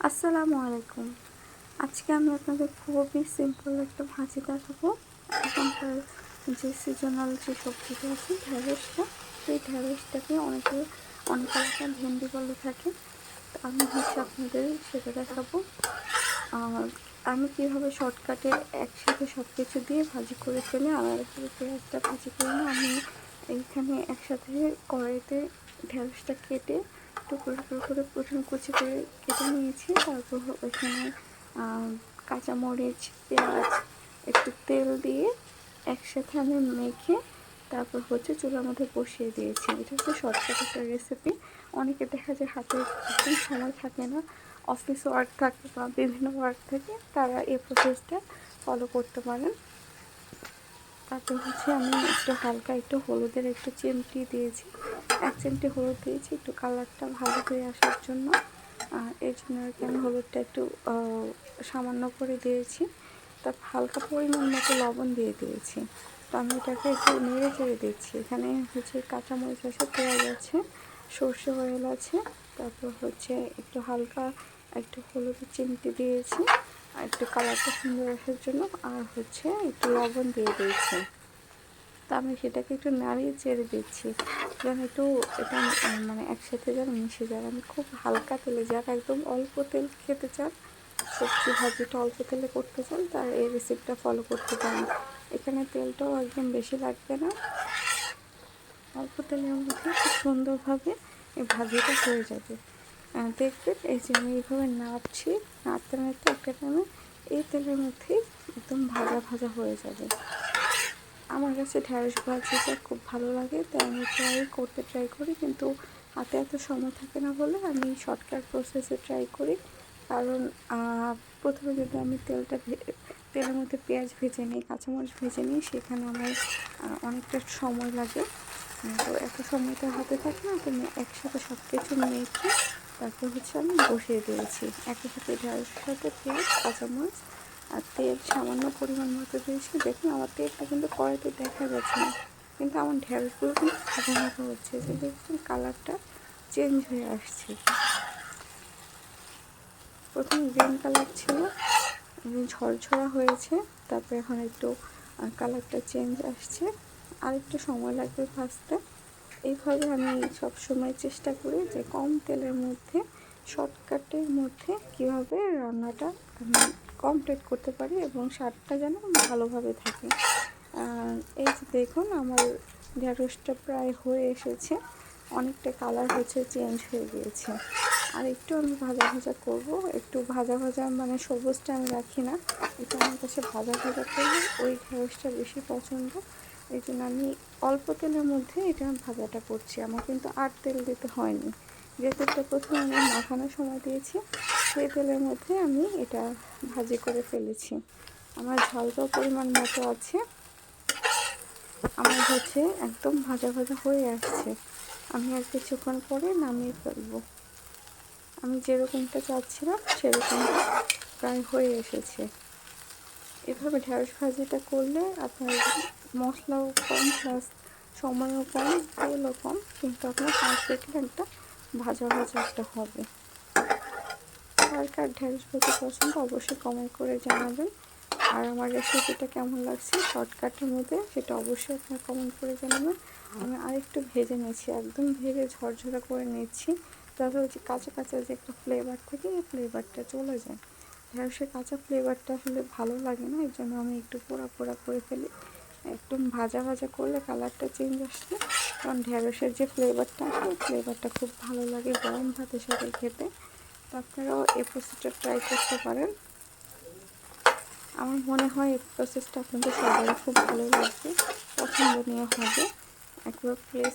আসসালামু আলাইকুম। আজকে আমি আপনাদের খুবই সিম্পল একটা ভাজি দেখাবো। এখনকার যে সিজনাল যে সবজিটা আছে ঢেঁড়সটা, সেই ঢেঁড়সটাকে অনেক এলাকায় ভেন্ডি বলে থাকে। তো আমি আপনাদের সেটা দেখাবো। আর আমি কীভাবে শর্টকাটে একসাথে সব কিছু দিয়ে ভাজি করে ফেলে আলাদা করে পেঁয়াজটা ভাজি করে না, আমি এইখানে একসাথে কড়াইতে ঢেঁড়সটা কেটে টুকরো টুকরো করে প্রথমে কুচি করে কেটে নিয়েছি। তারপর ওইখানে কাঁচামরিচ, পেঁয়াজ, একটু তেল দিয়ে একসাথে আমি মেখে তারপর চুলার মধ্যে বসিয়ে দিয়েছি। এটা হচ্ছে শর্টকাট একটা রেসিপি। অনেকে দেখা যায় হাতে একদম সময় থাকে না, অফিস ওয়ার্ক থাকে বা বিভিন্ন ওয়ার্ক থাকে, তারা এই প্রসেসটা ফলো করতে পারেন। তারপর আমি একটু হালকা একটু হলুদের একটু চিমটি দিয়েছি, 1 চিমটি হলুদ দিয়েছি একটু কালারটা ভালো হয়ে আসার জন্য। এর জন্য আর কি আমি হলুদটা একটু সামান্য করে দিয়েছি। তারপর হালকা পরিমাণ মতো লবণ দিয়ে দিয়েছি। তো আমি এটাকে একটু নেড়ে চেড়ে দিচ্ছি। এখানে কাঁচামরিচ আছে, পেঁয়াজ আছে, সর্ষে অয়েল আছে, তারপর একটু হালকা একটু হলুদের চিমটি দিয়েছি আর একটু কালারটা সুন্দর আসার জন্য, আর একটু লবণ দিয়ে দিয়েছি। তো আমি সেটাকে একটু নাড়িয়ে চেড়ে দিচ্ছি যেন একটু এটা মানে একসাথে যেন মিশে যায়। আমি খুব হালকা তেলে, যারা একদম অল্প তেল খেতে চান, সবজি ভাজিটা অল্প তেলে করতে চান, তার এই রেসিপিটা ফলো করতে পারেন। এখানে তেলটাও একদম বেশি লাগবে না, অল্প তেলের মধ্যে খুব সুন্দরভাবে এই ভাজিটা হয়ে যাবে। দেখবেন এই যে আমি এইভাবে নাড়ছি, নাড়তে নাড়তে একটা টাইমে এই তেলের মধ্যেই একদম ভাজা ভাজা হয়ে যাবে। আমার কাছে ঢেঁড়স ভাজিটা খুব ভালো লাগে, তাই আমি ট্রাই করি, কিন্তু হাতে এত সময় থাকে না বলে আমি শর্টকাট প্রসেসে ট্রাই করি। কারণ প্রথমে যদি আমি তেলের মধ্যে পেঁয়াজ ভেজে নিই, কাঁচামরিচ ভেজে নিই, সেখানে আমার অনেকটা সময় লাগে। তো এত সময়টা হাতে থাকে না, তো আমি একসাথে সব কিছু মেখে তারপর আমি বসিয়ে দিয়েছি। একই সাথে ঢেঁড়সের সাথে পেঁয়াজ, কাঁচামরিচ আর তেল সামান্য পরিমাণ মতো দিয়েছি। দেখুন আমার তেলটা কিন্তু কড়াইতে দেখা যাচ্ছে না, কিন্তু আমার ঢেঁড়সগুলো কিন্তু ভাজা ভাজা হচ্ছে, যে দেখুন কালারটা চেঞ্জ হয়ে আসছে। প্রথমে গ্রিন কালার ছিল, ঝরঝরা হয়েছে, তারপরে এখন একটু কালারটা চেঞ্জ আসছে, আর একটু সময় লাগবে ভাজতে। এইভাবে আমি সবসময় চেষ্টা করি যে কম তেলের মধ্যে, শর্টকাটের মধ্যে কীভাবে রান্নাটা আমি কমপ্লিট করতে পারি এবং স্বাদটা যেন ভালোভাবে থাকে। এই যে দেখুন আমার ঢেঁড়সটা প্রায় হয়ে এসেছে, অনেকটা কালার চেঞ্জ হয়ে গিয়েছে। আর একটু আমি ভাজা ভাজা করবো, একটু ভাজা ভাজা মানে সবুজটা আমি রাখি না, এটা আমার কাছে ভাজা ভাজা করলে ওই ঢেঁড়সটা বেশি পছন্দ। এই জন্য আমি অল্প তেলের মধ্যে এটা ভাজাটা করছি, আমার কিন্তু আর তেল দিতে হয়নি। যে তেলটা প্রথমে আমি মাখানোর সময় দিয়েছি, সেই তেলের মধ্যে আমি এটা ভাজি করে ফেলেছি। আমার ঝালটাও পরিমাণ মতো আছে, আমার একদম ভাজা ভাজা হয়ে আসছে। আমি আর কিছুক্ষণ পরে নামিয়ে ফেলবো। আমি যেরকমটা চাচ্ছিলাম সেরকমটা প্রায় হয়ে এসেছে। এভাবে ঢেঁড়স ভাজিটা করলে আপনার মশলাও কম, প্লাস সময়ও কম, তেলও কম, কিন্তু আপনার পারফেক্টলি একটা ভাজা ভাজা একটা হবে। কার কার ঢেঁড়স ভাজি পছন্দ অবশ্যই কমেন্ট করে জানাবেন। আর আমার রেসিপিটা কেমন লাগছে শর্টকাটের মধ্যে, সেটা অবশ্যই আপনার কমেন্ট করে জানাবেন। আমি আরেকটু ভেজে নিচ্ছি, একদম ভেজে ঝরঝরা করে নিচ্ছি, তাহলে কাঁচা কাঁচা যে একটা ফ্লেভার থাকে, এই ফ্লেভারটা চলে যায়। ঢেঁড়সের কাঁচা ফ্লেভারটা আসলে ভালো লাগে না, এর জন্য আমি একটু পোড়া পোড়া করে ফেলি। একদম ভাজা ভাজা করলে কালারটা চেঞ্জ আসে, কারণ ঢেঁড়সের যে ফ্লেভারটা আসে, ওই ফ্লেভারটা খুব ভালো লাগে গরম ভাতের সাথে খেতে। তো আপনারাও এই প্রসেসটা ট্রাই করতে পারেন। আমার মনে হয় এই প্রসেসটা আপনাদের সবারই খুব ভালো লাগবে, পছন্দনীয় হবে। একবার প্লিজ